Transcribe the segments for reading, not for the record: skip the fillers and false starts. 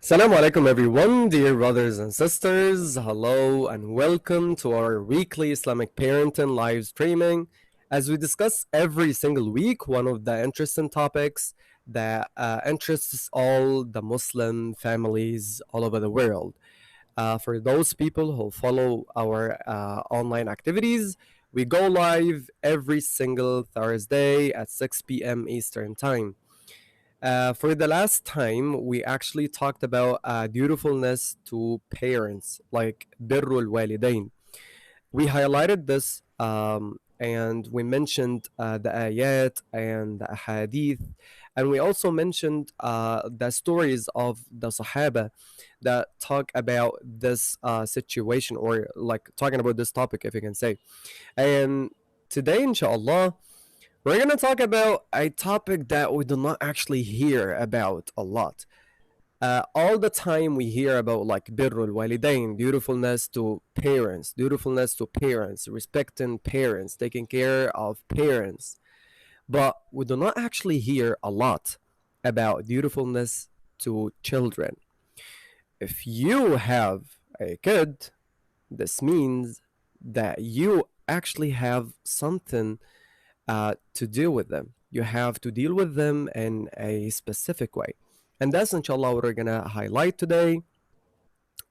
Assalamu alaikum, everyone, dear brothers and sisters. Hello and welcome to our weekly Islamic Parenting live streaming. As we discuss every single week, one of the interesting topics that interests all the Muslim families all over the world. For those people who follow our online activities, we go live every single Thursday at 6 p.m. Eastern Time. For the last time, we actually talked about dutifulness to parents, like birrul walidain. We highlighted this and we mentioned the ayat and the hadith, and we also mentioned the stories of the Sahaba that talk about this situation, or like talking about this topic, if you can say. And today, inshallah, we're going to talk about a topic that we do not actually hear about a lot. All the time we hear about like birrul walidain, dutifulness to parents, respecting parents, taking care of parents. But we do not actually hear a lot about dutifulness to children. If you have a kid, this means that you actually have something to deal with them. You have to deal with them in a specific way. And that's inshallah what we're gonna highlight today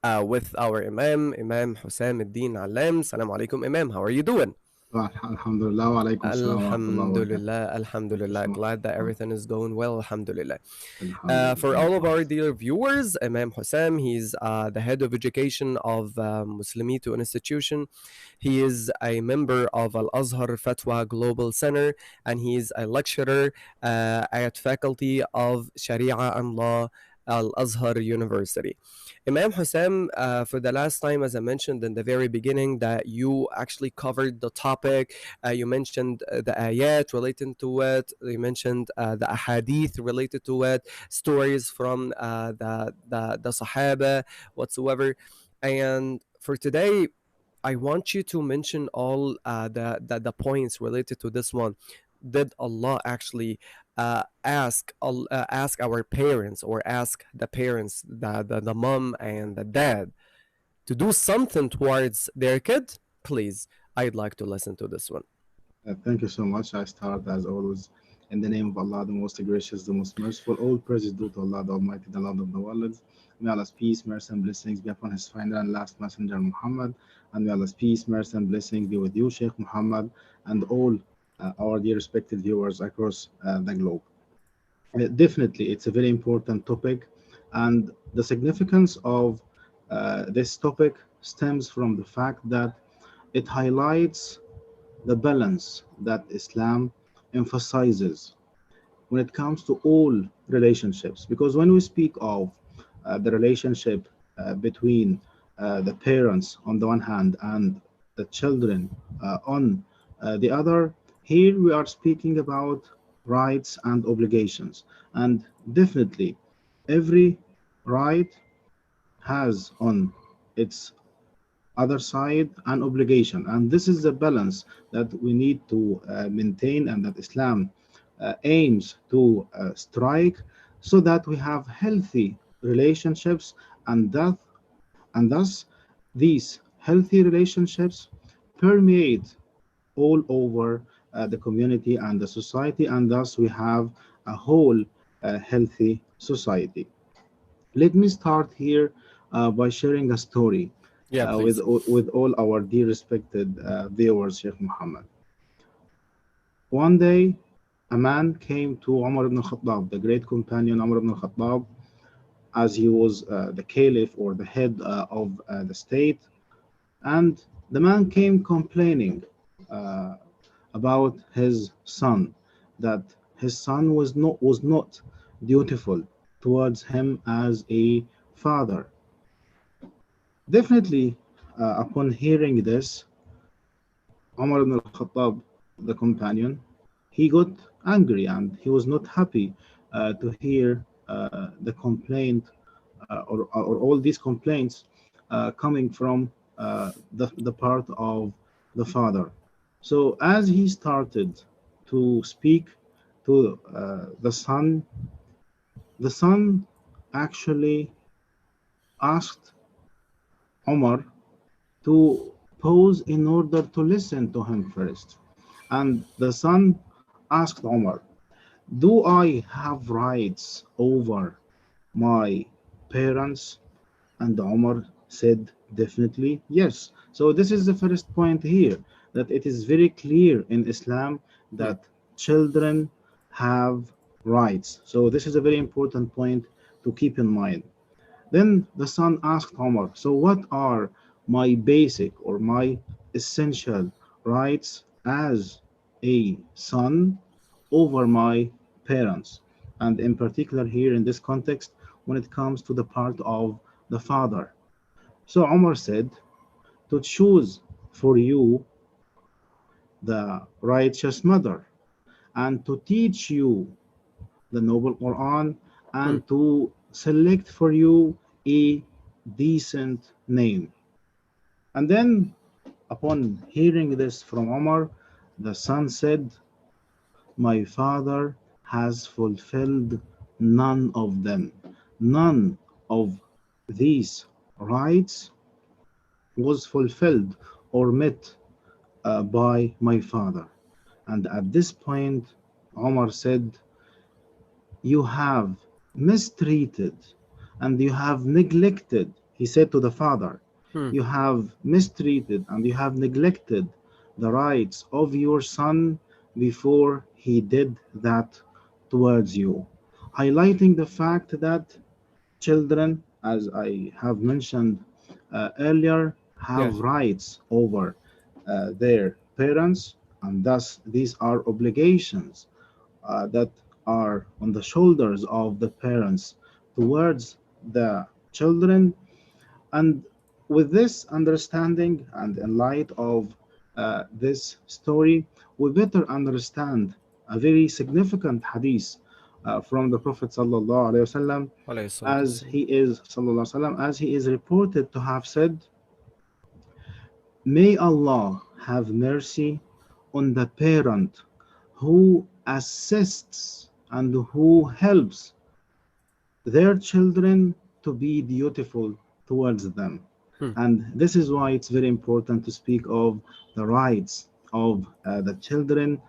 with our Imam Hussein Ad-Din Alam. Salam alaikum, Imam. How are you doing? Alhamdulillah, wa alaikum salam wa rahmatullahi wa barakatuh. Alhamdulillah, Thank you Alhamdulillah. so much. Glad that everything is going well. Alhamdulillah. For Alhamdulillah, all of our likewise. dear viewers, Imam Hussein, he's the head of education of Muslimito Institution. He is a member of Al Azhar Fatwa Global Center, and he is a lecturer at Faculty of Sharia and Law. Al Azhar University. Imam Hussein, for the last time, as I mentioned in the very beginning, that you actually covered the topic. You mentioned the ayat relating to it. You mentioned the ahadith related to it, stories from the Sahaba, whatsoever. And for today, I want you to mention all the points related to this one. Did Allah actually ask our parents, or ask the parents, the mom and the dad, to do something towards their kid? Please, I'd like to listen to this one. Thank you so much. I start as always in the name of Allah, the most gracious, the most merciful. All praises due to Allah, the Almighty, the Lord of the worlds. May Allah's peace, mercy, and blessings be upon His final and last messenger, Muhammad. And may Allah's peace, mercy, and blessings be with you, Sheikh Muhammad, and all our dear respected viewers across the globe. Definitely, it's a very important topic, and the significance of this topic stems from the fact that it highlights the balance that Islam emphasizes when it comes to all relationships. Because when we speak of the relationship between the parents on the one hand and the children on the other, here we are speaking about rights and obligations. And definitely, every right has on its other side an obligation, and this is the balance that we need to maintain, and that Islam aims to strike, so that we have healthy relationships, and that and thus these healthy relationships permeate all over the community and the society, and thus we have a whole healthy society. Let me start here by sharing a story Yeah, with please. with all our dear respected viewers, Sheikh Muhammad. One day, a man came to Umar ibn Khattab, the great companion Umar ibn Khattab, as he was the caliph, or the head of the state, and the man came complaining uh, about his son, that his son was not dutiful towards him as a father. Definitely, upon hearing this, Umar ibn al-Khattab, the companion, he got angry, and he was not happy to hear the complaint, or all these complaints coming from the part of the father. So as he started to speak to the son actually asked Omar to pause in order to listen to him first. And the son asked Omar, do I have rights over my parents? And Omar said, definitely yes. So, this is the first point here, that it is very clear in Islam Hmm. that children have rights. So, this is a very important point to keep in mind. Then the son asked Omar, so what are my basic or my essential rights as a son over my parents? And in particular, here in this context, when it comes to the part of the father. So Omar said, to choose for you the righteous mother, and to teach you the noble Quran, Hmm. and to select for you a decent name. And then, upon hearing this from Omar, the son said, my father has fulfilled none of them. None of these rights was fulfilled or met by my father. And at this point, Omar said, you have mistreated and you have neglected, he said to the father, Hmm. you have mistreated and you have neglected the rights of your son before he did that towards you. Highlighting the fact that children, as I have mentioned earlier, Yeah. have rights over their parents, and thus these are obligations that are on the shoulders of the parents towards the children. And with this understanding and in light of this story, we better understand a very significant hadith from the Prophet sallallahu alaihi wasallam, Alayhi salatu as wassalam. he is sallallahu alaihi wasallam, as he is reported to have said, may Allah have mercy on the parent who assists and who helps their children to be dutiful towards them. Hmm. And this is why it's very important to speak of the rights of the children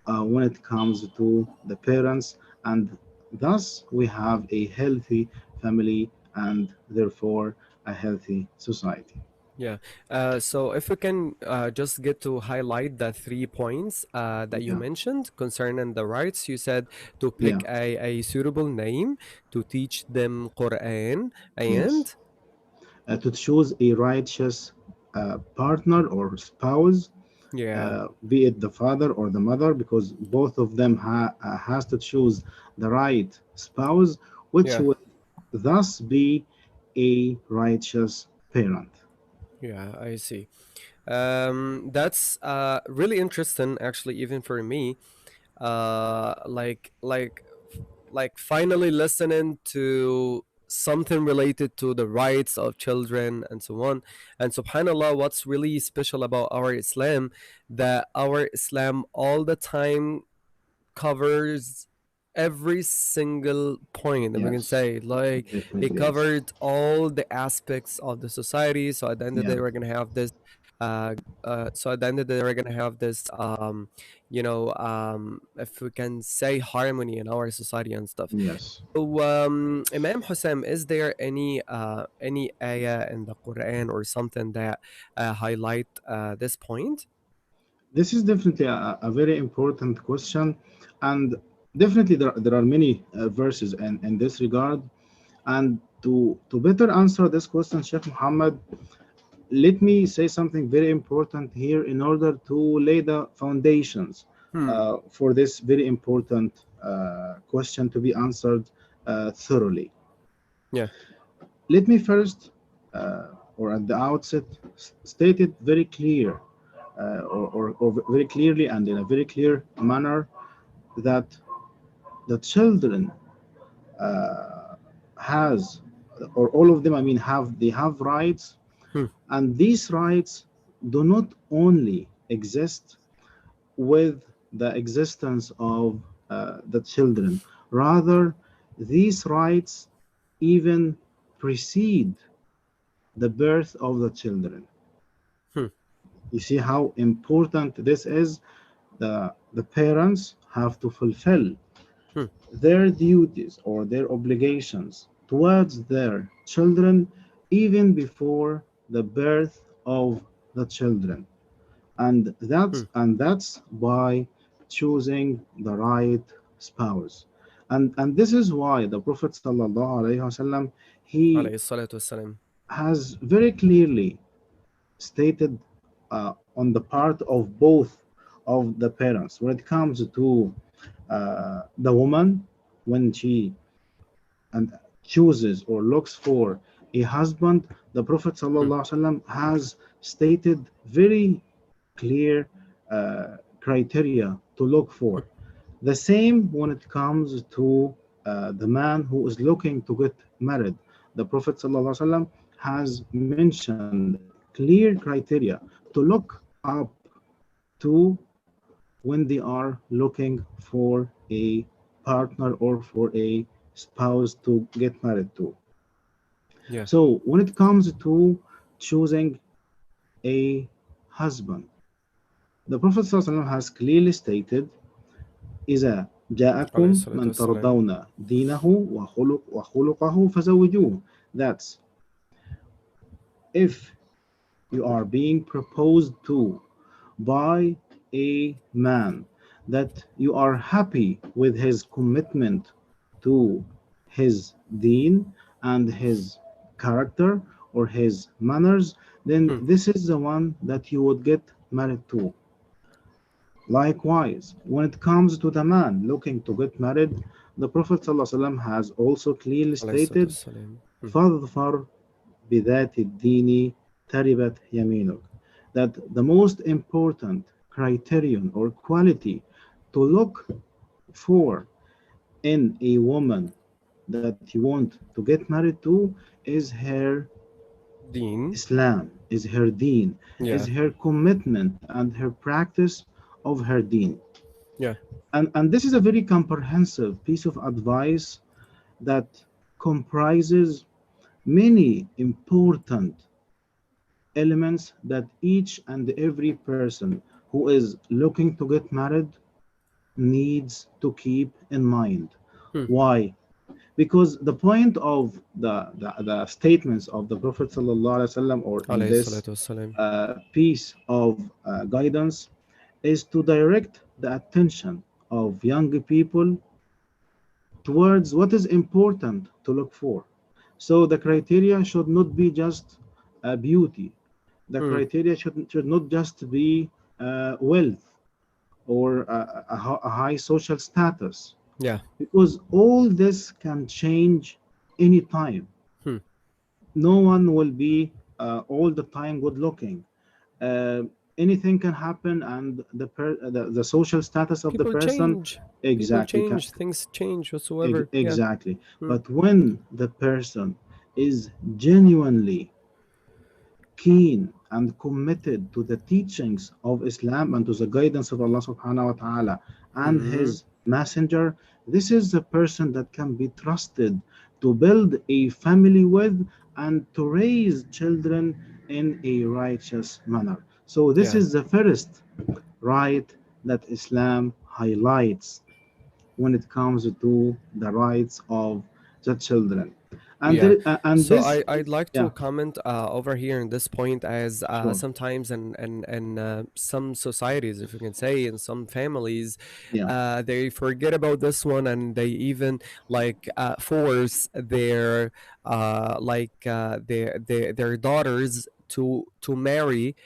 when it comes to the parents. And thus, we have a healthy family and therefore a healthy society. Yeah. So if we can just get to highlight the 3 points that you Yeah, mentioned concerning the rights, you said to yeah, pick a suitable name, to teach them Quran, yes. and To choose a righteous partner or spouse, yeah, be it the father or the mother, because both of them has to choose the right spouse, which yeah, would thus be a righteous parent. yeah, I see. That's really interesting, actually, even for me. Like finally listening to something related to the rights of children and so on. And subhanallah, what's really special about our Islam, that our Islam all the time covers every single point that we can Yes, say. Like it definitely yes. covered all the aspects of the society. So at the end of the Yeah, day, we're gonna have this. So at the end of the day, we're gonna have this. If we can say harmony in our society and stuff. yes. So, Imam Hussein, is there any ayah in the Quran or something that highlight this point? This is definitely a very important question, and definitely there are many verses in this regard. And to better answer this question, Sheikh Muhammad, let me say something very important here in order to lay the foundations Hmm. for this very important question to be answered thoroughly. Yeah. Let me first, or at the outset, state it very clear, or very clearly and in a very clear manner, that the children has, or all of them, I mean, have rights, Hmm. and these rights do not only exist with the existence of the children. Rather, these rights even precede the birth of the children. Hmm. You see how important this is? The parents have to fulfill Hmm. their duties or their obligations towards their children even before the birth of the children. And Hmm. that's by choosing the right spouse. And this is why the Prophet sallallahu alaihi wasallam, he عليه الصلاة والسلام. has very clearly stated on the part of both of the parents when it comes to the woman when she and chooses or looks for a husband. The Prophet Hmm. ﷺ has stated very clear criteria to look Hmm. for. The same when it comes to the man who is looking to get married. The Prophet ﷺ has mentioned clear criteria to look up to when they are looking for a partner or for a spouse to get married to. Yeah. So when it comes to choosing a husband, the Prophet ﷺ has clearly stated, إذا عليه جاءكم الصلاة من والسلام. ترضون دينه وخلقه فزوجوه. That's if you are being proposed to by a man that you are happy with his commitment to his deen and his character or his manners, then Hmm. this is the one that you would get married to. Likewise, when it comes to the man looking to get married, the Prophet ﷺ has also clearly عليه الصلاة stated, والسلام. Hmm. فَاظْفَرْ بِذَاتِ الدِّينِ تَرِبَتْ يَمِينُكَ, that the most important criterion or quality to look for in a woman that you want to get married to is her Deen. Islam, is her deen, is Yeah. her commitment and her practice of her deen. Yeah. And this is a very comprehensive piece of advice that comprises many important elements that each and every person who is looking to get married needs to keep in mind. Hmm. Why? Because the point of the statements of the Prophet ﷺ, or in عليه الصلاة this والسلام. piece of guidance, is to direct the attention of young people towards what is important to look for. So the criteria should not be just beauty. The Hmm. criteria should not just be wealth or a high social status, Yeah. because all this can change anytime. Hmm. No one will be all the time good looking. Uh, Anything can happen, and the social status of the People person change. People exactly can, change. Things change whatsoever. Yeah. exactly. Hmm. But when the person is genuinely keen and committed to the teachings of Islam and to the guidance of Allah subhanahu wa ta'ala and Hmm. His Messenger, this is the person that can be trusted to build a family with and to raise children in a righteous manner. So, this Yeah. is the first right that Islam highlights when it comes to the rights of the children. And Yeah. there, and So this, I'd like yeah, to comment over here in this point as sure, sometimes in some societies, if you can say, in some families, yeah, they forget about this one and they even like force their daughters to marry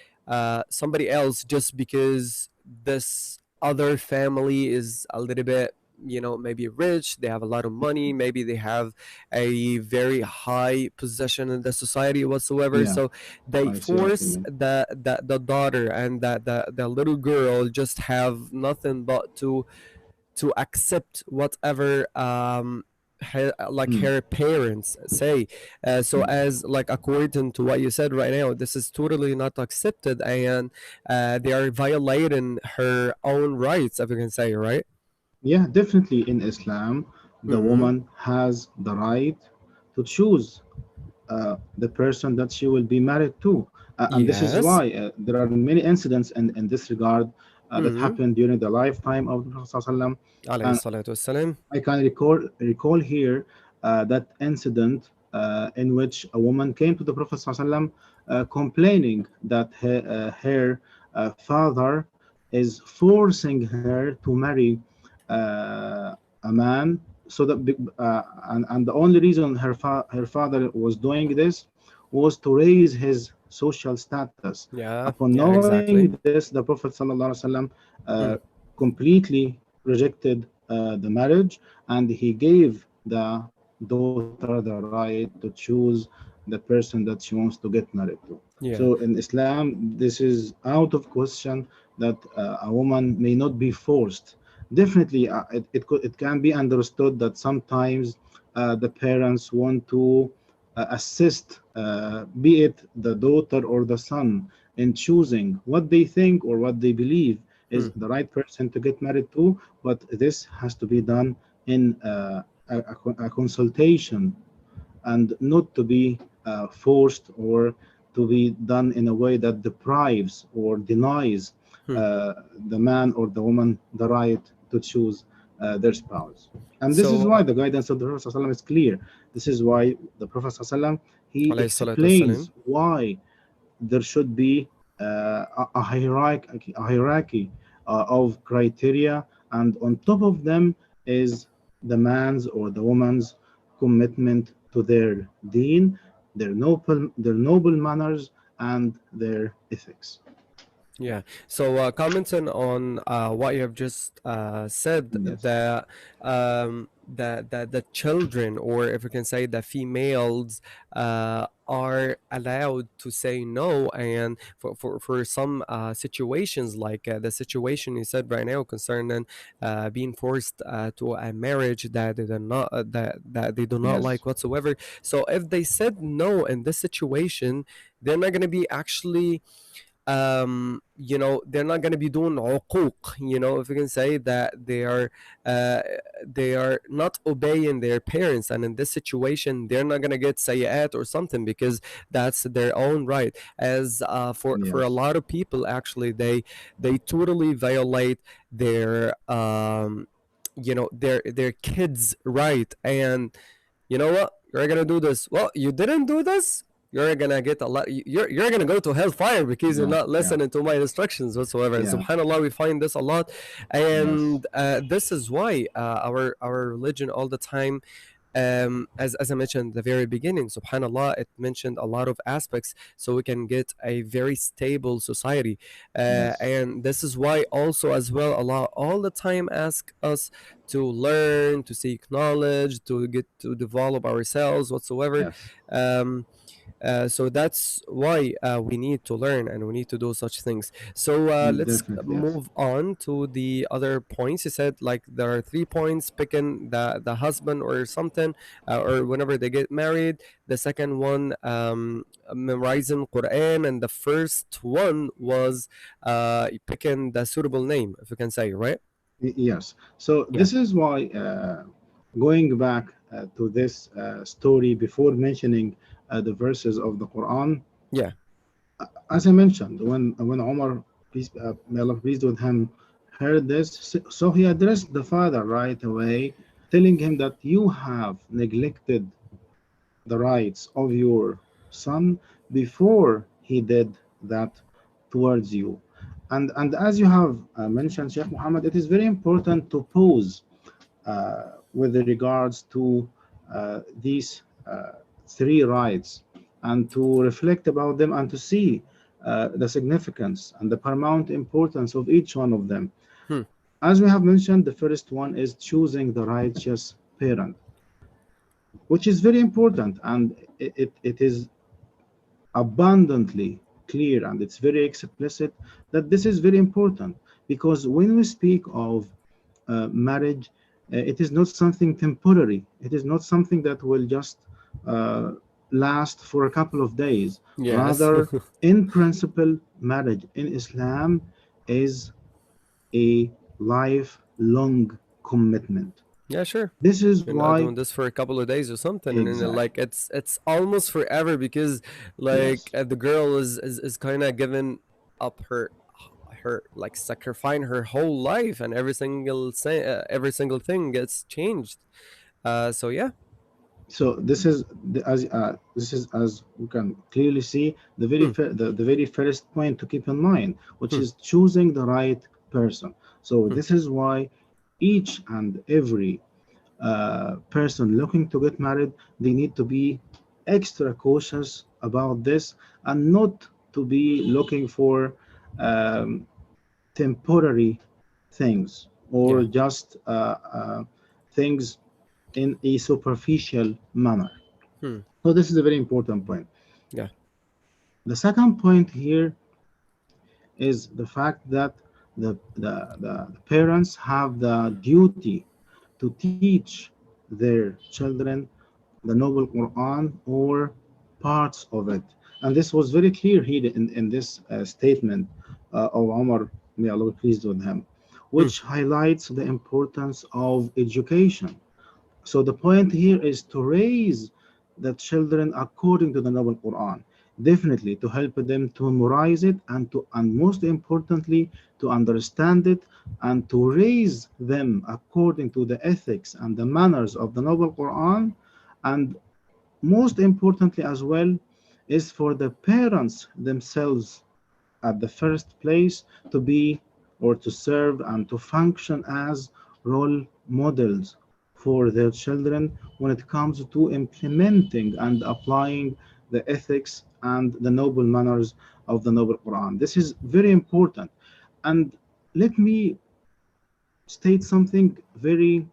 somebody else just because this other family is a little bit, maybe rich, they have a lot of money, maybe they have a very high position in the society whatsoever. yeah. So they I see what you force mean. the daughter and the little girl just have nothing but to accept whatever Mm, her parents say. So mm. as like according to what you said right now, this is totally not accepted, and they are violating her own rights, if you can say, right? Yeah, definitely in Islam, the Mm-hmm. woman has the right to choose the person that she will be married to. And this is Yes. why there are many incidents in this regard that Mm-hmm. happened during the lifetime of the Prophet ﷺ. عليه And الصلاة والسلام. I can recall here that incident in which a woman came to the Prophet ﷺ, complaining that her father is forcing her to marry a man, so that and the only reason her father was doing this was to raise his social status. Yeah. Upon Yeah. knowing this, Exactly. the Prophet ﷺ Hmm. completely rejected the marriage, and he gave the daughter the right to choose the person that she wants to get married to. So in Yeah. Islam, this is out of question that a woman may not be forced. Definitely, it can be understood that sometimes the parents want to assist, be it the daughter or the son, in choosing what they think or what they believe Hmm. is the right person to get married to. But this has to be done in a consultation, and not to be forced, or to be done in a way that deprives or denies Hmm. uh, the man or the woman the right to choose their spouse. And this is So, why the guidance of the Prophet ﷺ is clear. This is why the Prophet ﷺ, he عليه الصلاة والسلام. explains why there should be a hierarchy of criteria, and on top of them is the man's or the woman's commitment to their deen, their noble manners, and their ethics. Yeah. So, commenting on what you have just said, Yes, the children, or if we can say the females, are allowed to say no, and for some situations, like the situation you said right now concerning being forced to a marriage that they do not that they do not yes, like whatsoever. So, if they said no in this situation, they're not going to be actually they're not going to be doing uquq, if you can say that uh, they are not obeying their parents, and in this situation they're not going to get sayyat or something, because that's their own right. As for a yes, lot of people, actually, they totally violate their their kids right. And you know what? You're gonna do this. Well, you didn't do this. You're gonna get a lot. You're gonna go to hellfire because you're yeah, not yeah, listening to my instructions whatsoever. And yeah, subhanallah, we find this a lot, yes, and this is why our religion all the time, as I mentioned at the very beginning, subhanallah, it mentioned a lot of aspects so we can get a very stable society. yes, And this is why also as well Allah all the time ask us to learn, to seek knowledge, to get to develop ourselves whatsoever. yes, um, so that's why we need to learn and we need to do such things. So let's definitely, yes. move on to the other points. You said like there are 3 points: picking the husband or something, or whenever they get married. The second one, memorizing Quran, and the first one was picking the suitable name, if you can say, right? Yes. So Yeah, this is why, going back to this story before mentioning the verses of the Quran, yeah. as I mentioned, when Omar, peace, may Allah be pleased with him, heard this, so he addressed the father right away, telling him that you have neglected the rights of your son before he did that towards you. And as you have mentioned, Sheikh Muhammad, it is very important to pause with regards to these three rights, and to reflect about them, and to see the significance and the paramount importance of each one of them. Hmm. As we have mentioned, the first one is choosing the righteous parent, which is very important, and it is abundantly clear, and it's very explicit that this is very important, because when we speak of marriage, it is not something temporary. It is not something that will just uh, last for a couple of days. Yes. Rather, in principle, marriage in Islam is a lifelong commitment. Yeah, sure. This is You're not why doing this for a couple of days or something, and then like exactly. it's almost forever because like Yes. the girl is kind of giving up her like sacrificing her whole life, and every single thing gets changed. So yeah. So this is as we can clearly see Hmm, the very first point to keep in mind, which hmm, is choosing the right person. So hmm, this is why each and every person looking to get married, they need to be extra cautious about this and not to be looking for um, temporary things or yeah. just things in a superficial manner. Hmm, So this is a very important point. yeah. The second point here is the fact that the parents have the duty to teach their children the Noble Quran or parts of it. And this was very clear here in this statement of Umar, may Allah be pleased with him, Hmm, which highlights the importance of education. So the point here is to raise the children according to the Noble Quran. Definitely to help them to memorize it and most importantly to understand it and to raise them according to the ethics and the manners of the Noble Quran. And most importantly as well is for the parents themselves at the first place to be or to serve and to function as role models for their children when it comes to implementing and applying the ethics and the noble manners of the noble Quran. This is very important. And let me state something very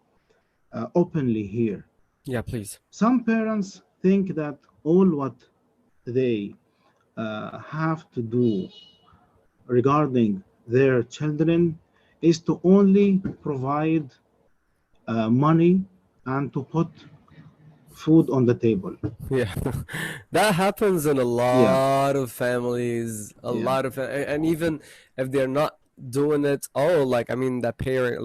openly here. yeah, please. Some parents think that all what they have to do regarding their children is to only provide money and to put food on the table. Yeah, that happens in a Yeah, lot of families, a yeah, lot of, and even if they're not doing it all, like I mean, the parent,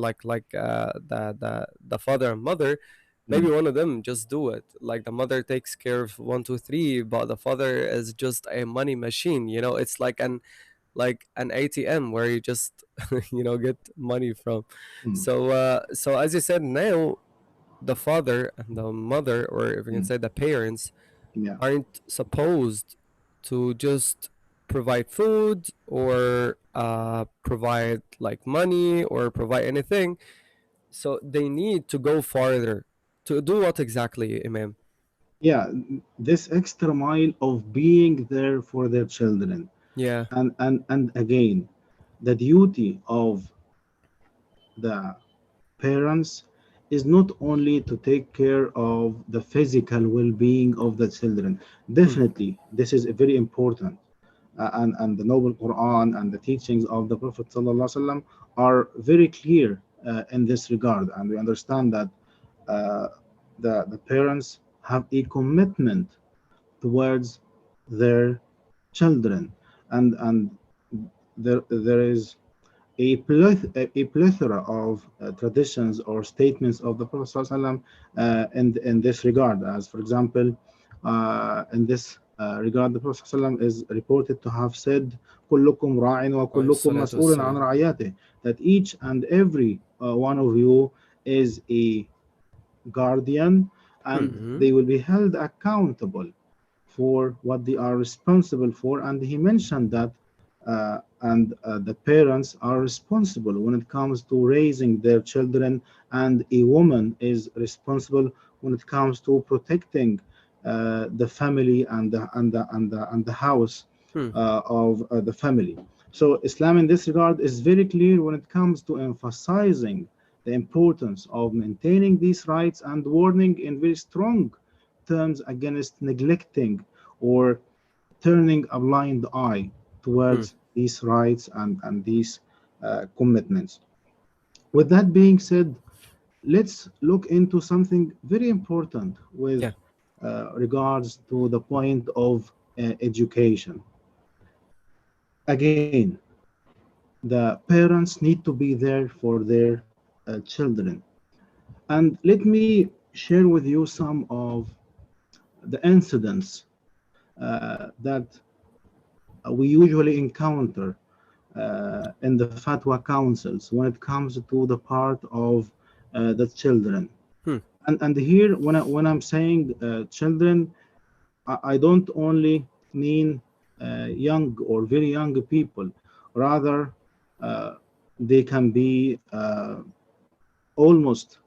the father and mother, maybe mm, one of them just do it. Like the mother takes care of one, two, three, but the father is just a money machine. You know, it's like an ATM where you just get money from. mm, So as you said, now the father and the mother, or if you can mm, say the parents, yeah. aren't supposed to just provide food or provide like money or provide anything. So they need to go farther to do what exactly, Imam? Yeah, this extra mile of being there for their children. Yeah. And again, the duty of the parents is not only to take care of the physical well-being of the children. Hmm. Definitely this is very important. And the noble Quran and the teachings of the Prophet ﷺ are very clear in this regard, and we understand that uh, the parents have a commitment towards their children, and there is a plethora of traditions or statements of the Prophet ﷺ, in this regard. As for example, in this regard, the Prophet ﷺ is reported to have said, "كلكم راع Alayhi وكلكم salatu مسؤول عن wassalam. رعيته," that each and every one of you is a guardian, and Hmm. they will be held accountable for what they are responsible for. And he mentioned that and the parents are responsible when it comes to raising their children, and a woman is responsible when it comes to protecting the family and the house Hmm. of the family. So Islam in this regard is very clear when it comes to emphasizing the importance of maintaining these rights and warning in very strong terms against neglecting or turning a blind eye Hmm. towards these rights and these commitments. With that being said, let's look into something very important with Yeah. regards to the point of education. Again, the parents need to be there for their children. And let me share with you some of the incidents that we usually encounter in the fatwa councils when it comes to the part of the children. Hmm. And here, when I'm saying children, I don't only mean young or very young people. Rather, uh, they can be almost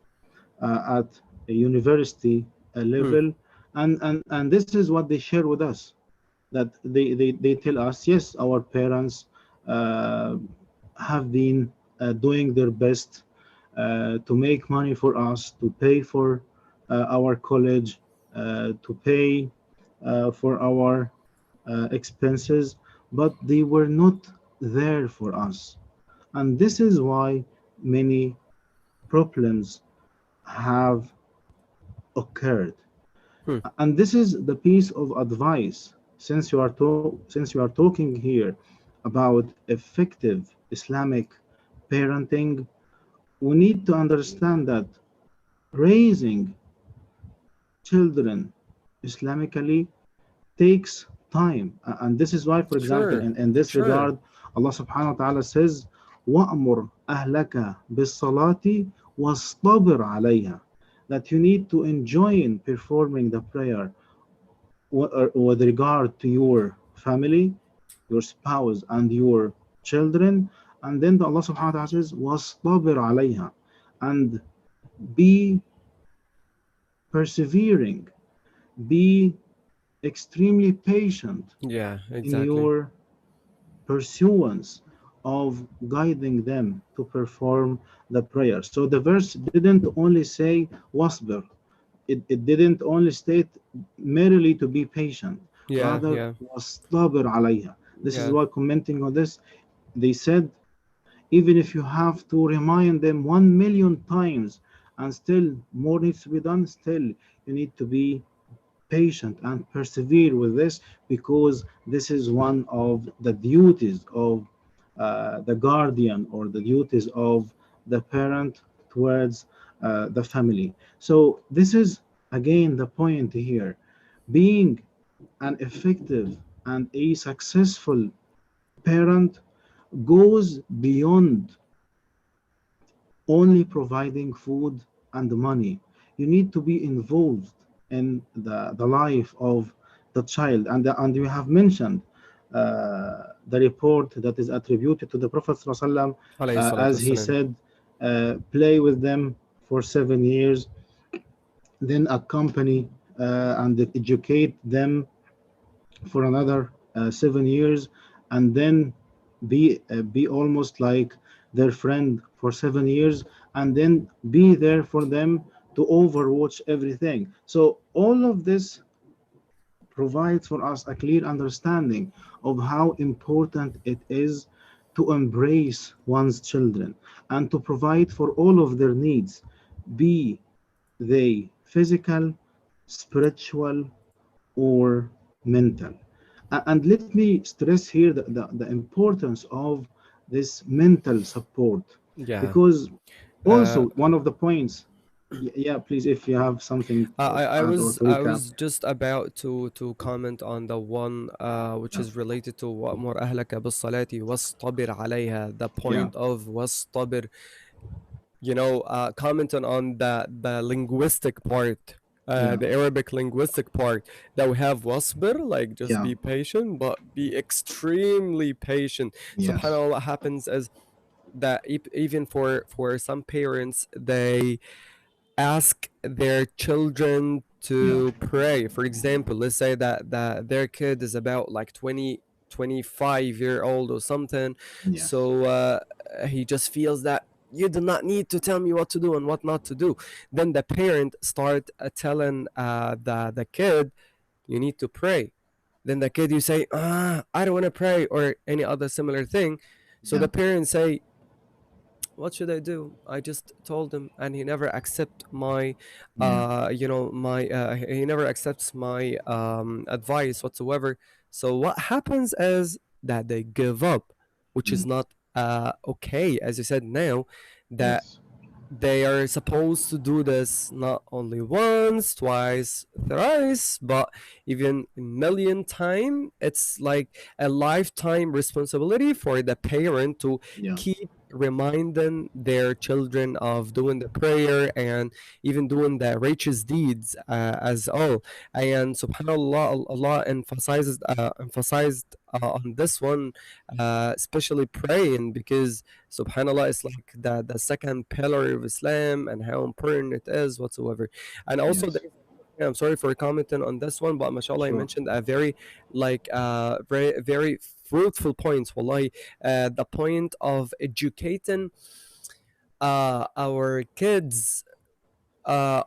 at a university Hmm. level, and this is what they share with us, that they tell us, yes, our parents uh, have been doing their best to make money for us, to pay for our college, to pay for our expenses, but they were not there for us. And this is why many problems have occurred. Hmm. And this is the piece of advice, since you are talking here about effective Islamic parenting. We need to understand that raising children Islamically takes time. And this is why, for example, Sure. in this Sure. regard, Allah subhanahu wa ta'ala says, وَأْمُرْ أَهْلَكَ بِالصَّلَاةِ وَاصْطَبِرْ عَلَيْهَا, that you need to enjoy performing the prayer with regard to your family, your spouse, and your children. And then Allah subhanahu wa ta'ala says, وَاصْطَبِرْ عَلَيْهَا, and be persevering, be extremely patient Yeah, in exactly. your pursuance of guiding them to perform the prayer. So the verse didn't only say wasbir, it didn't only state merely to be patient, Yeah, rather yeah, wastabir alayha. This is yeah. why, commenting on this, they said, even if you have to remind them 1 million times and still more needs to be done, still you need to be patient and persevere with this, because this is one of the duties of the guardian, or the duties of the parent towards the family. So this is again the point here. Being an effective and a successful parent goes beyond only providing food and money. You need to be involved in the life of the child. And you have mentioned the report that is attributed to the Prophet ﷺ, عليه الصلاة as he والسلام. said, play with them for 7 years, then accompany and educate them for another 7 years, and then be almost like their friend for 7 years, and then be there for them to overwatch everything. So all of this provides for us a clear understanding of how important it is to embrace one's children and to provide for all of their needs, be they physical, spiritual, or mental. And let me stress here the importance of this mental support, Yeah. because Uh, also one of the points, yeah, please, if you have something I to I add or was to I recap. was just about to comment on the one which Yeah, is related to وأمر أهلك بالصلاة واصطبر عليها, the yeah, point of واصطبر, commenting on the linguistic part, yeah, the Arabic linguistic part, that we have wasbir, like just yeah, be patient, but be extremely patient. yes, Subhanallah, what happens is that even for some parents, they ask their children yeah, to pray. For example, let's say that their kid is about like 25-year old or something. yes, So he just feels that you do not need to tell me what to do and what not to do. Then the parent start telling the kid, you need to pray. Then the kid, you say, I don't want to pray, or any other similar thing. So yeah, the parents say, what should I do? I just told him, and he never accept my, yeah, he never accepts my advice whatsoever. So what happens is that they give up, which is mm, not okay, as you said now, that yes, they are supposed to do this not only once, twice, thrice, but even a million times. It's like a lifetime responsibility for the parent to Yeah. keep reminding their children of doing the prayer and even doing the righteous deeds as all. And subhanallah, Allah emphasized on this one, especially praying, because subhanallah is like the second pillar of Islam and how important it is whatsoever. And also Yes. yeah, I'm sorry for commenting on this one, but mashallah, I Sure. mentioned a very very fruitful points. Wallahi, the point of educating our kids uh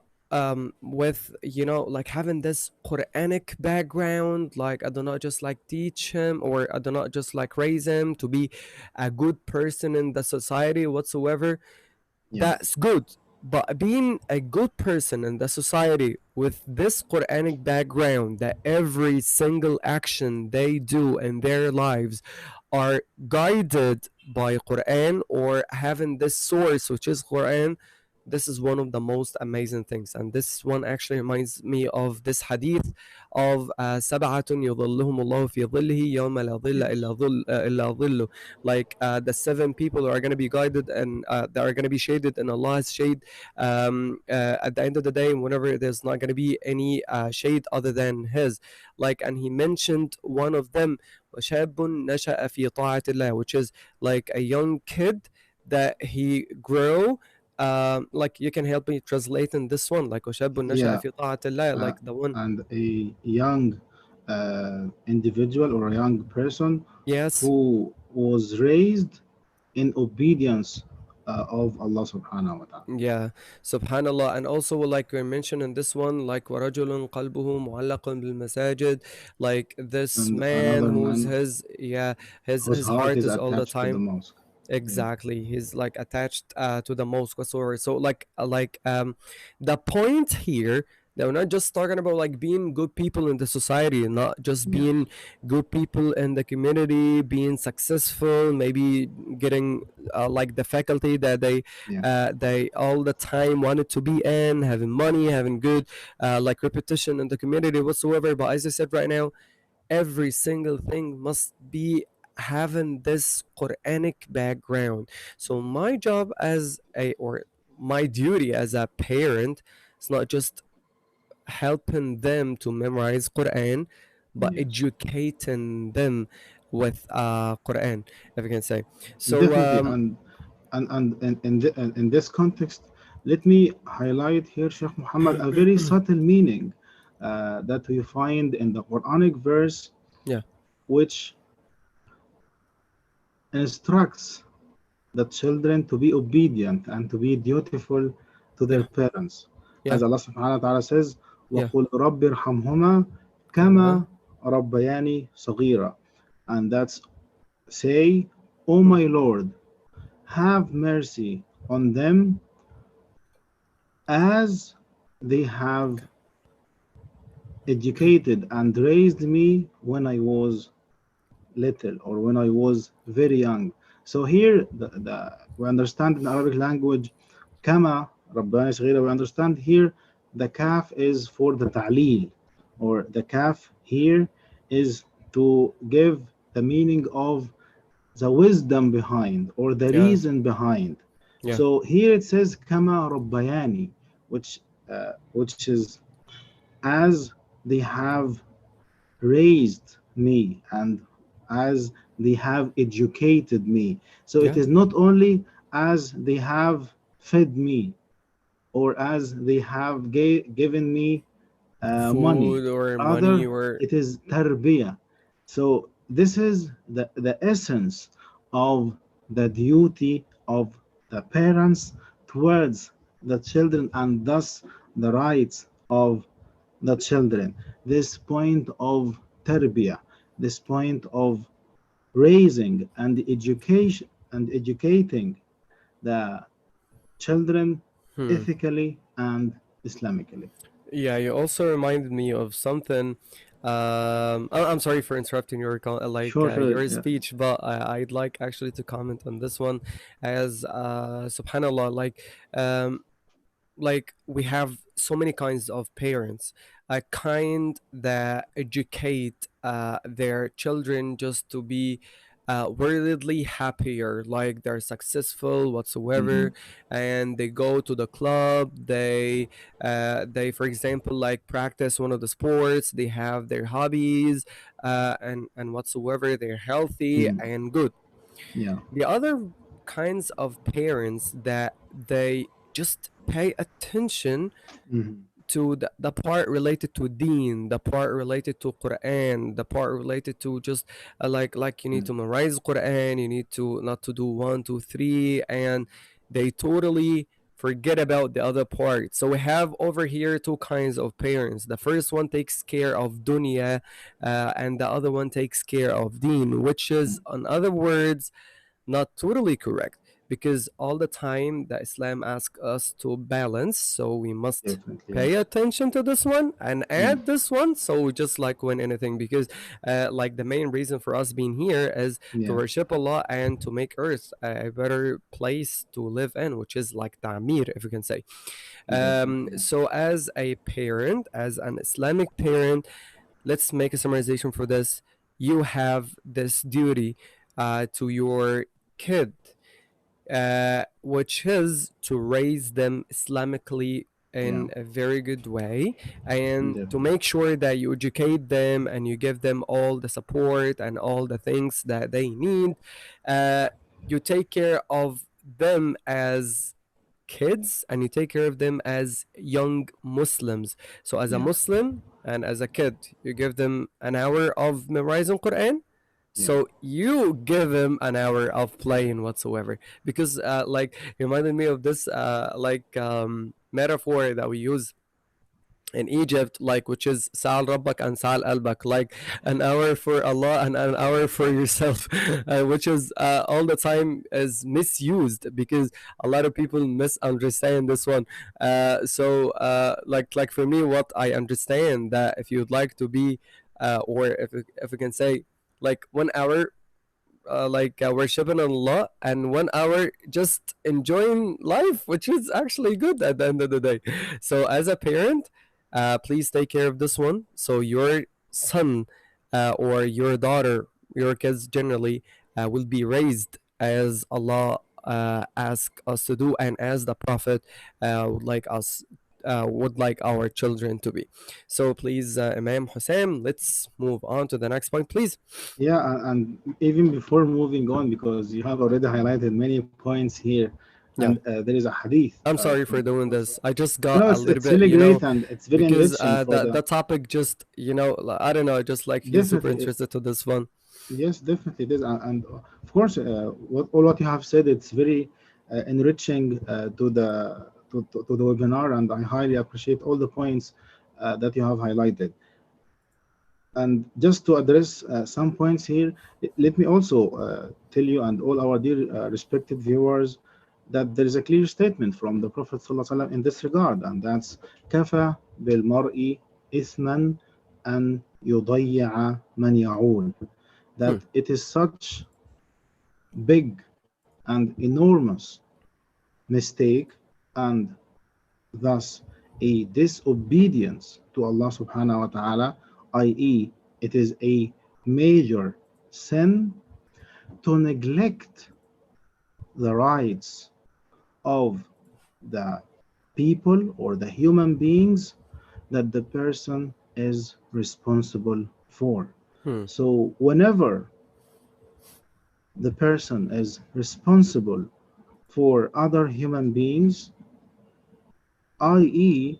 with, you know, like having this Quranic background, like I do not just like teach him, or I do not just like raise him to be a good person in the society whatsoever. Yeah. That's good. But being a good person in the society with this Quranic background, that every single action they do in their lives are guided by Quran, or having this source which is Quran, this is one of the most amazing things. And this one actually reminds me of this hadith of سبعة يظلهم الله في ظله يوم لا ظل Yes. إلا ظله. Like the seven people who are going to be guided and that are going to be shaded in Allah's shade at the end of the day, whenever there's not going to be any shade other than His. Like, and he mentioned one of them, وشاب نشأ في طاعة الله, which is like a young kid that he grow. Like you can help me translating this one, like وشاب نشأ Yeah. في طاعة الله, uh, like the one. and a young individual or a young person Yes. who was raised in obedience of Allah subhanahu wa ta'ala. Yeah, subhanallah. And also, like we mentioned in this one, like وَرَجُلٌ قَلْبُهُ مُعَلَّقٌ بِالْمَسَاجِد, like this And man another whose man his, yeah, whose his heart heart is is all the attached to the time. mosque. Yeah. Exactly. He's like attached to the mosque whatsoever. So the point here that we're not just talking about like being good people in the society, not just Yeah. being good people in the community, being successful, maybe getting like the faculty that Yeah. they all the time wanted to be in, having money, having good like reputation in the community whatsoever. But as I said right now, every single thing must be having this Quranic background. So my job as a, or my duty as a parent, is not just helping them to memorize Quran, but Yes. educating them with Quran, if I can say. So Definitely. And in this context, let me highlight here, Sheikh Muhammad, a very subtle meaning that we find in the Quranic verse, yeah, which instructs the children to be obedient and to be dutiful to their yeah, parents. yeah, As Allah subhanahu wa ta'ala says, yeah. وَقُلْ رَبِّ ارْحَمْهُمَا Uh-huh. كَمَا رَبَّيَانِي صَغِيرًا. And that's say, O my Lord, have mercy on them as they have educated and raised me when I was little or when I was very young. So here we understand in Arabic language, kama ربنا صغيرة, we understand here the kaf is for the ta'lil, or the kaf here is to give the meaning of the wisdom behind or the Yeah, reason behind. yeah, So here it says kama rabbayani, which is as they have raised me and as they have educated me. So it yeah. is not only as they have fed me or as they have given me money, Food or money rather or it is tarbiyah. So this is the essence of the duty of the parents towards the children, and thus the rights of the children. This point of tarbiyah, this point of raising and education and educating the children ethically and Islamically. Yeah, you also reminded me of something I'm sorry for interrupting your Sure, sure. your Yeah. speech, but I'd like actually to comment on this one, as subhanallah, like we have so many kinds of parents, a kind that educate their children just to be worldly happier, like they're successful whatsoever, Mm-hmm. and they go to the club, they for example like practice one of the sports, they have their hobbies, and whatsoever, they're healthy Mm-hmm. and good. Yeah. The other kinds of parents that they just pay attention Mm-hmm. to the part related to deen, the part related to Quran, the part related to just like you need to memorize Quran, you need to not to do one, two, three, and they totally forget about the other part. So we have over here two kinds of parents. The first one takes care of dunya, and the other one takes care of deen, which is, in other words, not totally correct, because all the time that Islam asks us to balance, so we must Definitely. Yeah. pay attention to this one and Mm. add this one, so we just like win anything, because like the main reason for us being here is to Yeah. worship Allah and to make earth a better place to live in, which is like ta'mir, if you can say. Definitely. Yeah. So as a parent, as an Islamic parent, let's make a summarization for this. You have this duty to your kid, which is to raise them Islamically Yeah. in a very good way, and to Definitely. make sure that you educate them and you give them all the support and all the things that they need. Uh, you take care of them as kids and you take care of them as young Muslims. So as a Yeah. Muslim and as a kid, you give them an hour of memorizing Quran. Yeah. So you give him an hour of playing whatsoever, because like reminded me of this metaphor that we use in Egypt, like which is Sa'al Rabbak and Sa'al Albak, like an hour for Allah and an hour for yourself, which is all the time is misused, because a lot of people misunderstand this one. Like for me, what I understand that if you'd like to be, or if we can say, like 1 hour worshiping Allah, and 1 hour just enjoying life, which is actually good at the end of the day. So as a parent, please take care of this one, so your son, or your daughter, your kids generally, will be raised as Allah ask us to do, and as the Prophet would like our children to be. So please, Imam Hussein, let's move on to the next point, please. Yeah, and even before moving on, because you have already highlighted many points here, and Yeah. there is a hadith I'm sorry from the for doing Prophet. this. I just No, got a little it's bit, really great and it's very because enriching for the topic just, I don't know, I just like feel super definitely. interested to this one. Yes, definitely it is, and of course, what you have said, it's very enriching to the webinar, and I highly appreciate all the points that you have highlighted. And just to address some points here, let me also tell you and all our dear respected viewers that there is a clear statement from the Prophet ﷺ in this regard, and that's كَفَى بِالْمَرْءِ إِثْمًا أَنْ يُضَيِّعَ مَنْ يَعُولُ, Hmm. that it is such big and enormous mistake, and thus a disobedience to Allah subhanahu wa ta'ala, i.e., it is a major sin to neglect the rights of the people or the human beings that the person is responsible for. Hmm. So, whenever the person is responsible for other human beings, i.e.,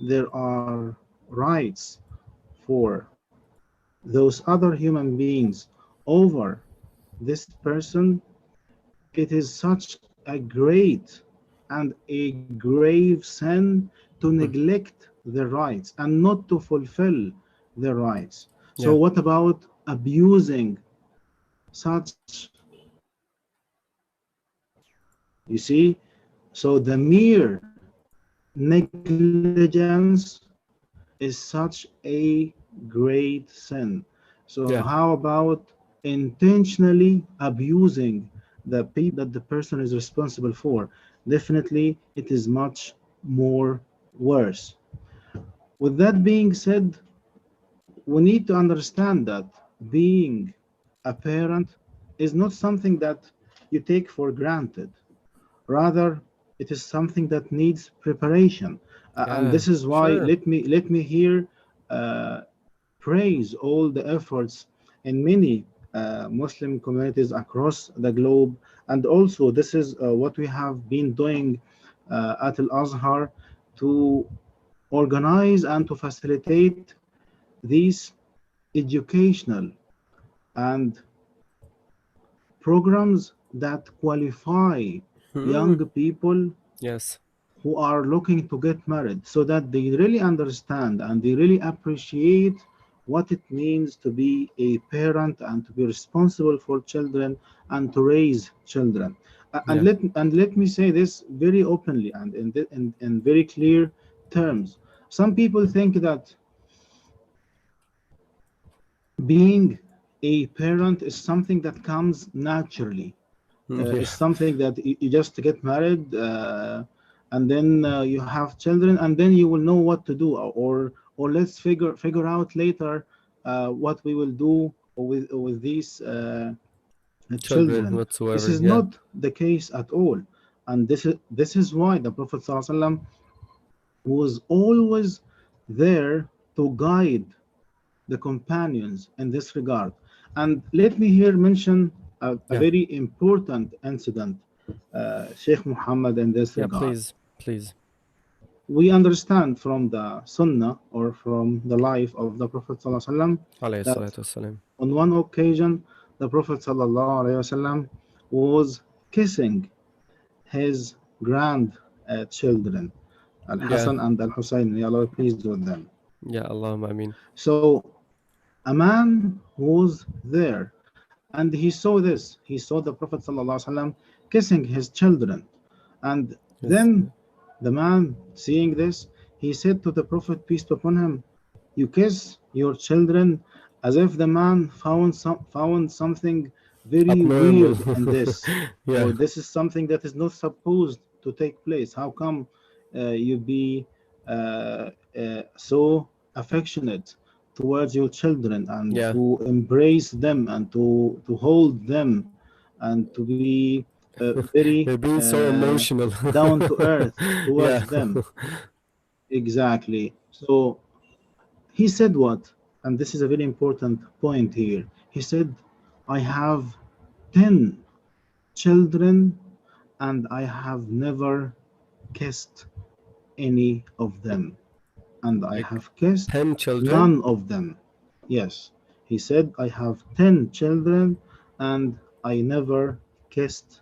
there are rights for those other human beings over this person, it is such a great and a grave sin to Hmm. neglect their rights and not to fulfill their rights. So, Yeah. what about abusing such rights? You see, so the mere negligence is such a great sin. So Yeah. how about intentionally abusing the people that the person is responsible for? Definitely, it is much more worse. With that being said, we need to understand that being a parent is not something that you take for granted. Rather, it is something that needs preparation. And Yeah. this is why Sure. let me here uh, praise all the efforts in many Muslim communities across the globe. And also, this is what we have been doing at Al Azhar to organize and to facilitate these educational and programs that qualify Hmm. young people Yes. who are looking to get married so that they really understand and they really appreciate what it means to be a parent and to be responsible for children and to raise children. Yeah. And let me say this very openly and in very clear terms. Some people think that being a parent is something that comes naturally. Yeah. It's something that you just get married and then you have children and then you will know what to do, or let's figure out later what we will do with these Children children. This whatsoever. is Yeah. not the case at all, and this is why the Prophet ﷺ was always there to guide the companions in this regard. And let me here mention a Yeah. very important incident, Sheikh Muhammad, in this Yeah. regard. Please. Please. We understand from the Sunnah or from the life of the Prophet ﷺ Alayhi that salatu wassalam. on one occasion the Prophet ﷺ was kissing his grandchildren, Al Yeah. Hassan and Al Hussein, may Allah be pleased with them. Yeah. Allahumma ameen. So a man was there and he saw this. He saw the Prophet ﷺ kissing his children. And Yes. then the man, seeing this, he said to the Prophet, peace be upon him, you kiss your children, as if the man found something very Abnormal. weird in this, Yeah. or this is something that is not supposed to take place. How come you be so affectionate towards your children and Yeah. to embrace them and to hold them and to be very They're being so emotional. down to earth Yeah. towards them. Exactly. So he said what? And this is a very important point here. He said, I have 10 children and I have never kissed any of them. And I Like have kissed 10 children? none of them. Yes, he said, I have 10 children and I never kissed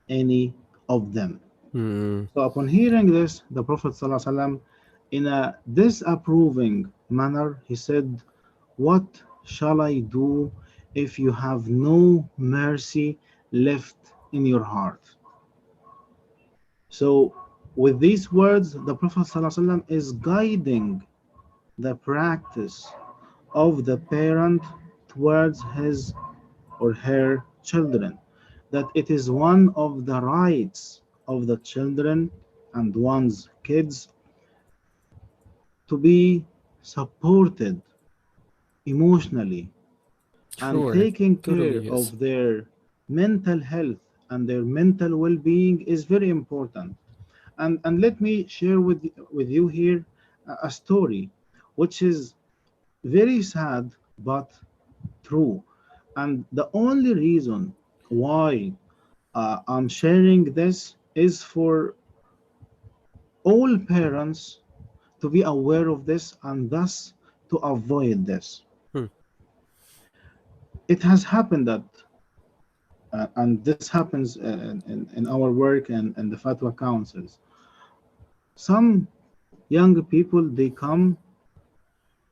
any of them. Hmm. So, upon hearing this, the Prophet ﷺ, in a disapproving manner, he said, what shall I do if you have no mercy left in your heart? So, with these words, the Prophet ﷺ is guiding the practice of the parent towards his or her children, that it is one of the rights of the children and one's kids to be supported emotionally, and Sure. taking care Totally is. of their mental health and their mental well-being is very important. And let me share with you here a story which is very sad but true. And the only reason why I'm sharing this is for all parents to be aware of this and thus to avoid this. Hmm. It has happened that, and this happens in our work and the fatwa councils. Some young people they come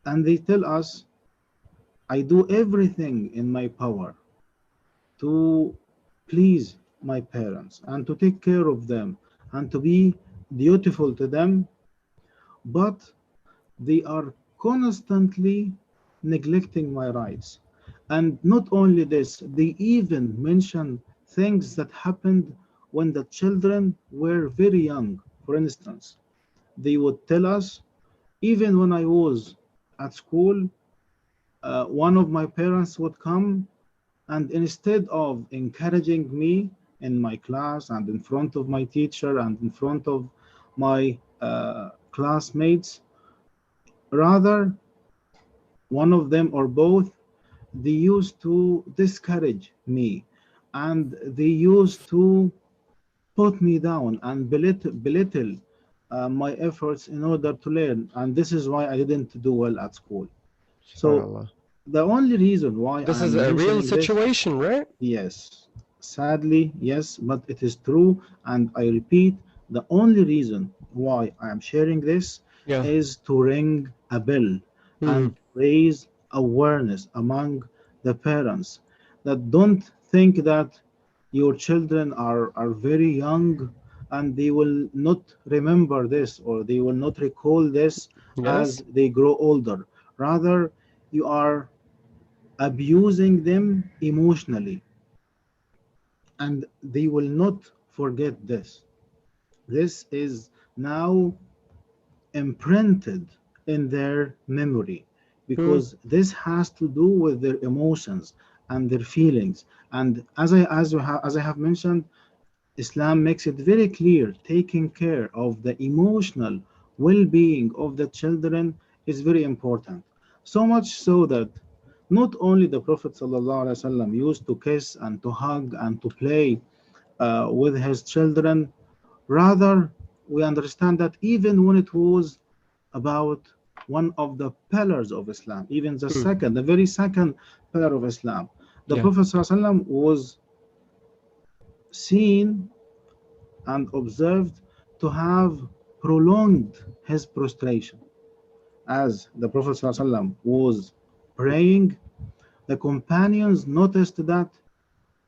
and they tell us, I do everything in my power to please my parents and to take care of them and to be dutiful to them, but they are constantly neglecting my rights. And not only this, they even mention things that happened when the children were very young. For instance, they would tell us, even when I was at school, one of my parents would come, and instead of encouraging me in my class and in front of my teacher and in front of my classmates, rather one of them or both, they used to discourage me, and they used to put me down and belittle my efforts in order to learn. And this is why I didn't do well at school. So SubhanAllah. the only reason why This I is am a real mentioning this, situation, right? yes, sadly, yes, but it is true. And I repeat, the only reason why I am sharing this Yeah. is to ring a bell Hmm. and raise awareness among the parents that don't think that your children are very young and they will not remember this or they will not recall this Yes. as they grow older. Rather, you are abusing them emotionally, and they will not forget this. This is now imprinted in their memory Hmm. because this has to do with their emotions and their feelings. And as I have mentioned, Islam makes it very clear taking care of the emotional well-being of the children is very important. So much so that not only the Prophet ﷺ used to kiss and to hug and to play with his children, rather, we understand that even when it was about one of the pillars of Islam, even Hmm. the very second pillar of Islam, the Yeah. Prophet ﷺ was seen and observed to have prolonged his prostration. As the Prophet ﷺ was praying, the companions noticed that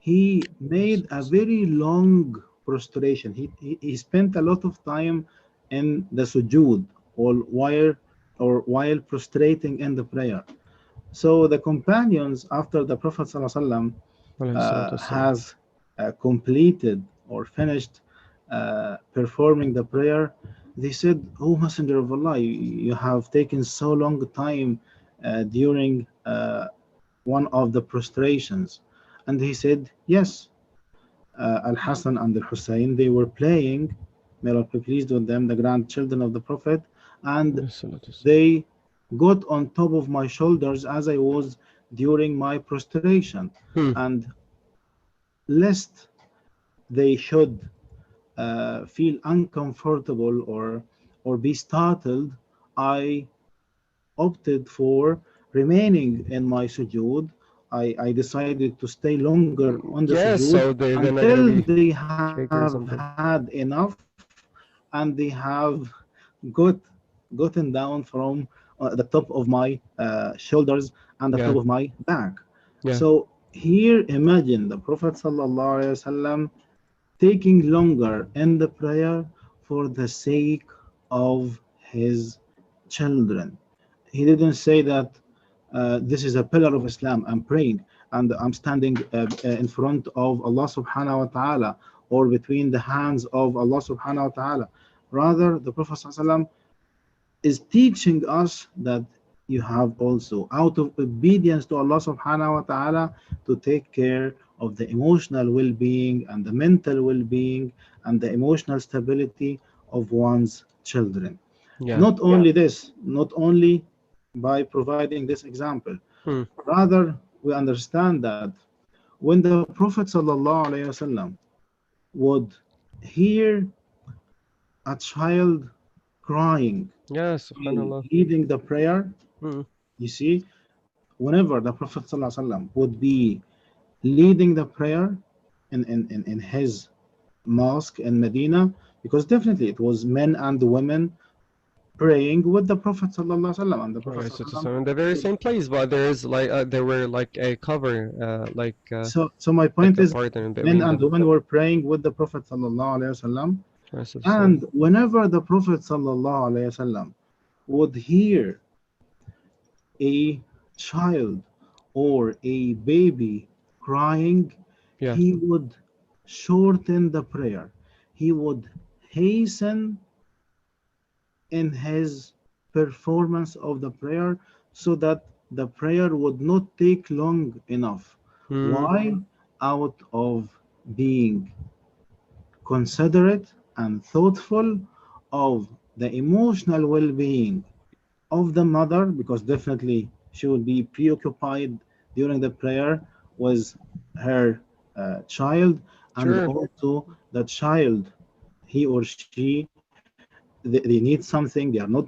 he made a very long prostration. He spent a lot of time in the sujood or while prostrating in the prayer. So the companions, after the Prophet ﷺ, Alayhi salatu wassalam. has completed or finished performing the prayer, they said, "Oh, Messenger of Allah, you have taken so long time during one of the prostrations." And he said, "Yes, Al Hassan and Al Hussein, they were playing, may Allah be pleased with them, the grandchildren of the Prophet, and Alayhi salatu wassalam. they got on top of my shoulders as I was during my prostration. Hmm. And lest they should feel uncomfortable or be startled, I opted for remaining in my sujood. I decided to stay longer on the Yeah, sujood so they're not until gonna they be have had trigger enough something. and they have got gotten down from the top of my shoulders and the top of Yeah. my back. Yeah. So here imagine the Prophet ﷺ taking longer in the prayer for the sake of his children. He didn't say that this is a pillar of Islam. I'm praying and I'm standing in front of Allah subhanahu wa ta'ala or between the hands of Allah subhanahu wa ta'ala. Rather, the Prophet ﷺ is teaching us that you have also, out of obedience to Allah subhanahu wa ta'ala, to take care of the emotional well being and the mental well being and the emotional stability of one's children. Yeah. Not only this, not only by providing this example, Hmm. rather, we understand that when the Prophet ﷺ would hear a child crying Yeah, while subhanallah. leading the prayer, Hmm. you see, whenever the Prophet ﷺ would be leading the prayer in his mosque in Medina, because definitely it was men and women praying with the Prophet ﷺ, and the Prophet Alright, so to ﷺ some in the very would. same place, but there is like there were like a cover, So my like point a is, part in men between and them. women were praying with the Prophet ﷺ, Alright, so to some. and whenever the Prophet ﷺ would hear a child or a baby crying, Yeah. he would shorten the prayer. He would hasten in his performance of the prayer so that the prayer would not take long enough. Mm, Why? Out of being considerate and thoughtful of the emotional well being of the mother, because definitely she would be preoccupied during the prayer with her child, and sure. also the child, he or she, they need something, they are not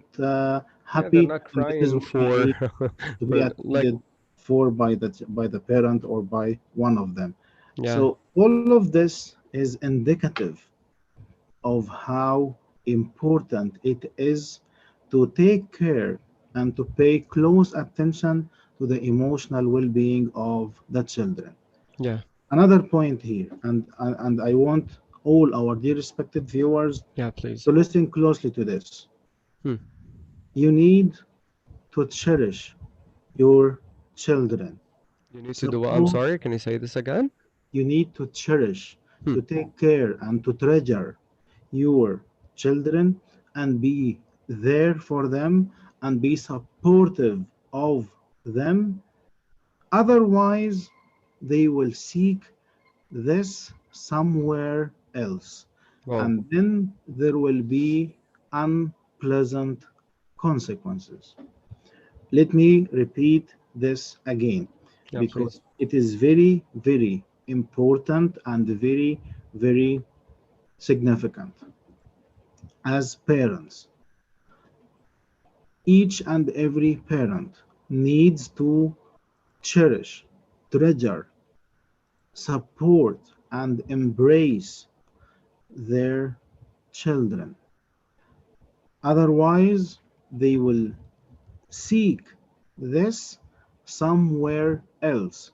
happy, Yeah, and they're this is not why they crying need for to be for attended like for by the parent or by one of them. yeah, So all of this is indicative of how important it is to take care and to pay close attention to the emotional well-being of the children. yeah, Another point here, and I want all our dear respected viewers yeah, please. to listen closely to this. Hmm. You need to cherish your children. You need to do what? I'm Support, sorry, can you say this again? you need to cherish, Hmm. to take care, and to treasure your children and be there for them and be supportive of them. Otherwise, they will seek this somewhere else, Oh, and then there will be unpleasant consequences. Let me repeat this again yeah, because please. it is very, very important and very, very significant. As parents, each and every parent needs to cherish, treasure, support, and embrace their children. Otherwise, they will seek this somewhere else,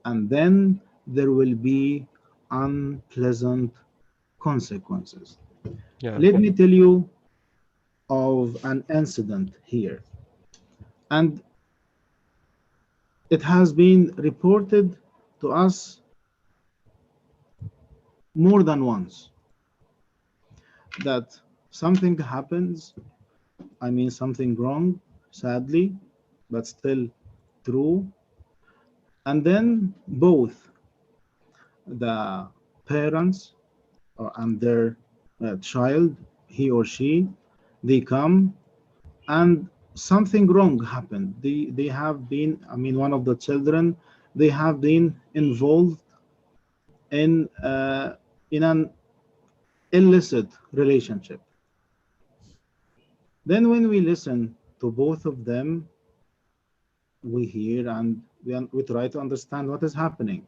and then there will be unpleasant consequences. Yeah. Let me tell you of an incident here, and it has been reported to us more than once that something happens, I mean, something wrong, sadly, but still true, and then both the parents and their child, he or she, they come and something wrong happened. They have been, I mean, one of the children, they have been involved in an illicit relationship. Then when we listen to both of them, we hear and we try to understand what is happening.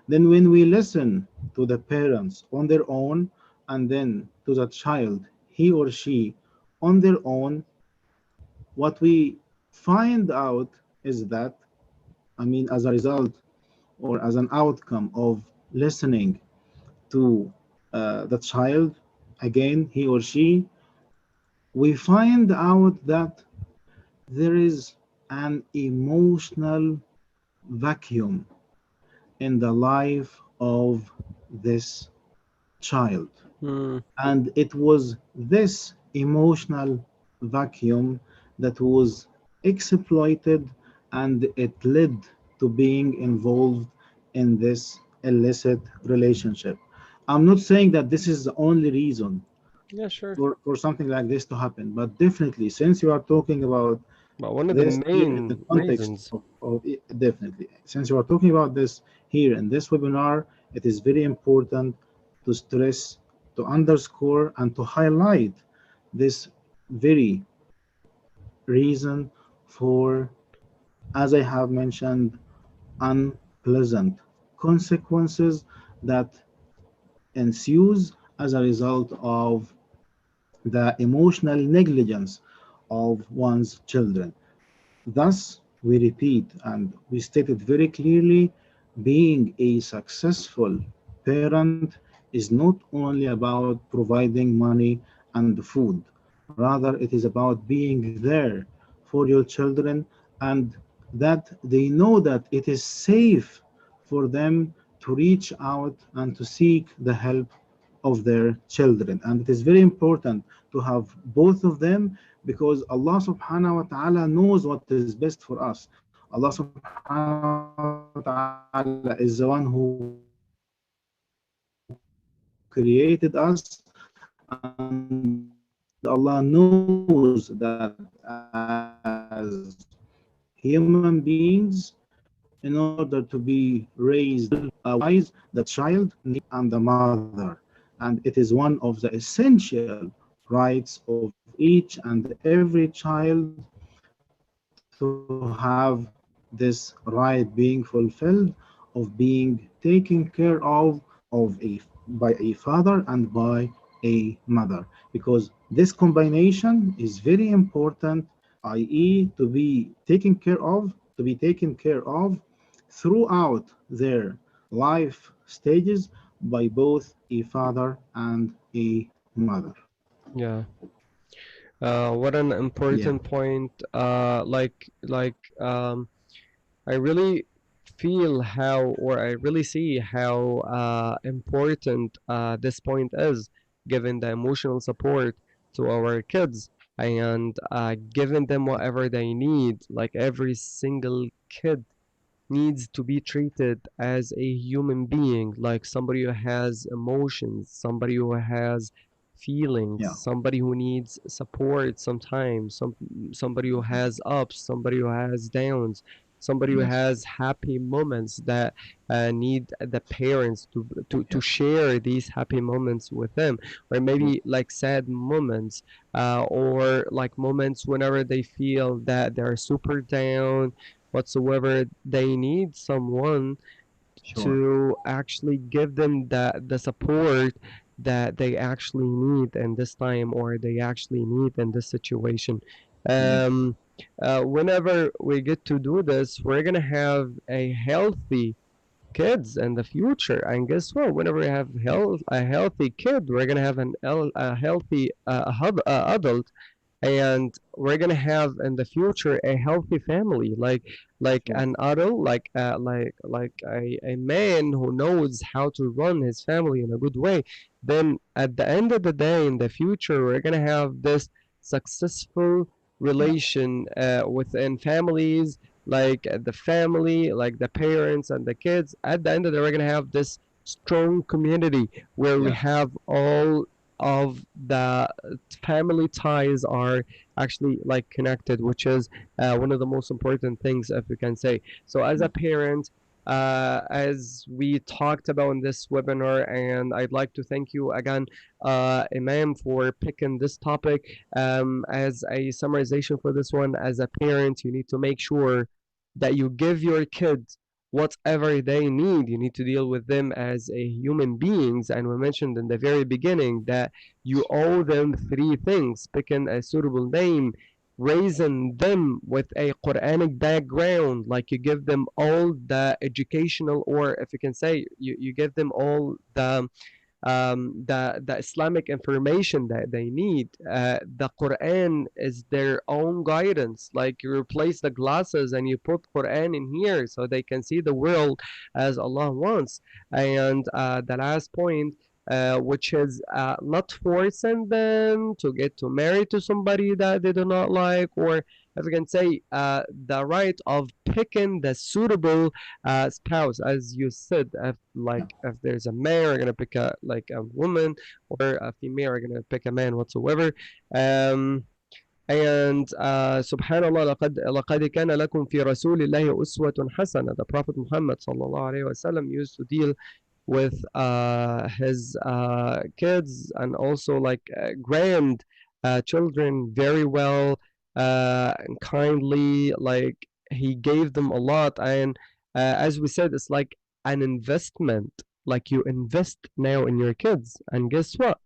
Then when we listen to the parents on their own, and then to the child, he or she, on their own, what we find out is that, I mean, as a result or as an outcome of listening to the child, again, he or she, we find out that there is an emotional vacuum in the life of this child. Hmm. And it was this emotional vacuum that was exploited, and it led to being involved in this illicit relationship. I'm not saying that this is the only reason Yeah, sure. for something like this to happen, but definitely, since you are talking about But one of the this here in the main context reasons. of it, definitely, since you are talking about this here in this webinar, it is very important to stress, to underscore, and to highlight this very reason for, as I have mentioned, unpleasant consequences that ensues as a result of the emotional negligence of one's children. Thus, we repeat and we state it very clearly, being a successful parent is not only about providing money and food, rather, it is about being there for your children and that they know that it is safe for them to reach out and to seek the help of their children. And it is very important to have both of them, because Allah subhanahu wa ta'ala knows what is best for us. Allah subhanahu wa ta'ala is the one who created us, and Allah knows that as human beings, in order to be raised wise, that child needs both the child needs the father and the mother. And it is one of the essential rights of each and every child to have this right being fulfilled, of being taken care of by a father and by a mother, because this combination is very important, i.e., to be taken care of throughout their life stages by both a father and a mother. Yeah. What an Yeah, important point. I really feel how, or I really see how important this point is, given the emotional support to our kids and giving them whatever they need. Like every single kid needs to be treated as a human being, like somebody who has emotions, somebody who has feelings, yeah, somebody who needs support sometimes, somebody who has ups, somebody who has downs, somebody who yes, has happy moments that need the parents to yeah, share these happy moments with them, or true, maybe like sad moments, or like moments whenever they feel that they're super down whatsoever. They need someone sure, to actually give them the support that they actually need in this time, or they actually need in this situation. yeah, um Whenever we get to do this, we're gonna have a healthy kids in the future. And guess what? Whenever we have a healthy kid, we're gonna have a healthy adult, and we're gonna have in the future a healthy family, like sure, an adult, like a man who knows how to run his family in a good way. Then at the end of the day, in the future, we're gonna have this successful yeah, relation within families, like the family, like the parents and the kids. At the end of the day, we're gonna have this strong community where we yeah, have all of the family ties are actually like connected, which is one of the most important things, if we can say. So, as a parent, as we talked about in this webinar, and I'd like to thank you again, Imam, for picking this topic. As a summarization for this one, as a parent, you need to make sure that you give your kids whatever they need. You need to deal with them as a human beings. And we mentioned in the very beginning that you owe them three things: picking a suitable name, raising them with a Quranic background, like you give them all the educational, or if you can say, you give them all the Islamic information that they need. The Quran is their own guidance. Like you replace the glasses and you put Quran in here so they can see the world as Allah wants. And the last point, which is not forcing them to get to marry to somebody that they do not like, or if we can say, the right of picking the suitable spouse, as you said. If yeah, like if there's a man, we're gonna pick a like a woman, or a female, we're gonna pick a man whatsoever. Um, and subhanallah, لقد كان لكم في رسول الله أسوة حسنة. The Prophet Muhammad sallallahu alaihi wasallam used to deal with his kids and also like grand children very well, and kindly. Like he gave them a lot, and as we said, it's like an investment. Like you invest now in your kids, and guess what?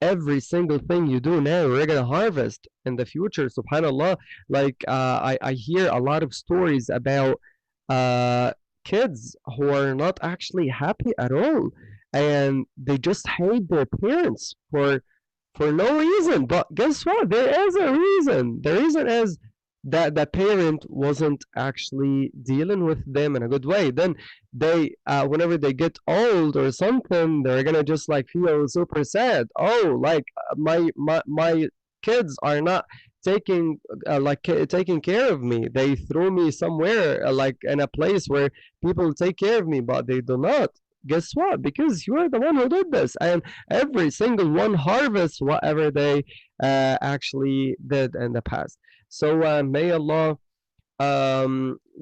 Every single thing you do now, we're gonna harvest in the future. Subhanallah. Like I hear a lot of stories about uh, kids who are not actually happy at all, and they just hate their parents for no reason. But guess what? There is a reason. The reason is that the parent wasn't actually dealing with them in a good way. Then they, whenever they get old or something, they're gonna just like feel super sad. Oh, like my kids are not taking taking care of me. They threw me somewhere, like in a place where people take care of me, but they do not. Guess what? Because you are the one who did this, and every single one harvests whatever they actually did in the past. So may Allah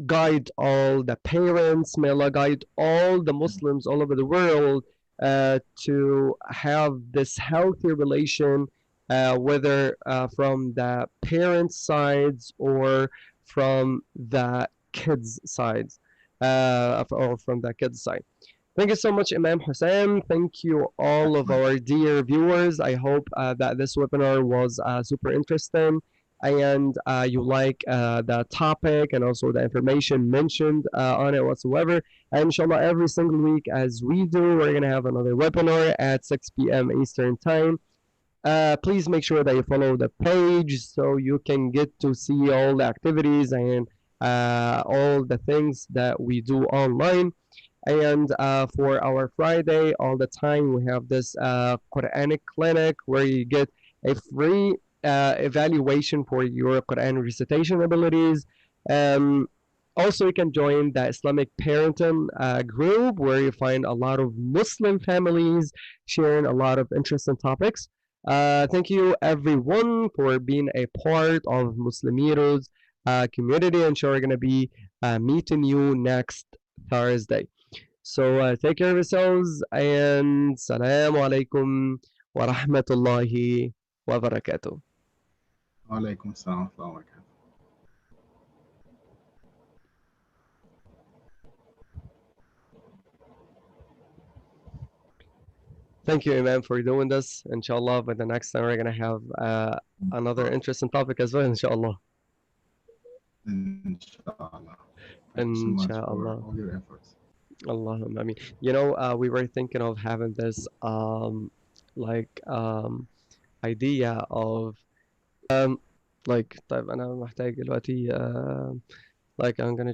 guide all the parents, may Allah guide all the Muslims all over the world to have this healthy relation, whether from the parents' sides or from the kids' sides, or from the kids' side. Thank you so much, Imam Hussein. Thank you, all of our dear viewers. I hope that this webinar was super interesting and you like the topic and also the information mentioned on it whatsoever. And inshallah, every single week, as we do, we're going to have another webinar at 6 p.m. Eastern Time. Please make sure that you follow the page so you can get to see all the activities and all the things that we do online. And for our Friday, all the time, we have this Quranic clinic where you get a free evaluation for your Quran recitation abilities. Um, Also, you can join the Islamic parenting group where you find a lot of Muslim families sharing a lot of interesting topics. Thank you, everyone, for being a part of Muslimitos community. And sure, we're going to be meeting you next Thursday. So take care of yourselves and salam alaikum wa rahmatullahi wa barakatuh. وعليكم السلام ورحمة الله وبركاته. Thank you, Imam, for doing this. Inshallah, but the next time we're going to have another interesting topic as well, inshallah. Inshallah. Thank you so much for Inshallah. all your efforts. Allahumma ameen. You know, we were thinking of having this like idea of like طيب أنا محتاج دلوقتي like I'm gonna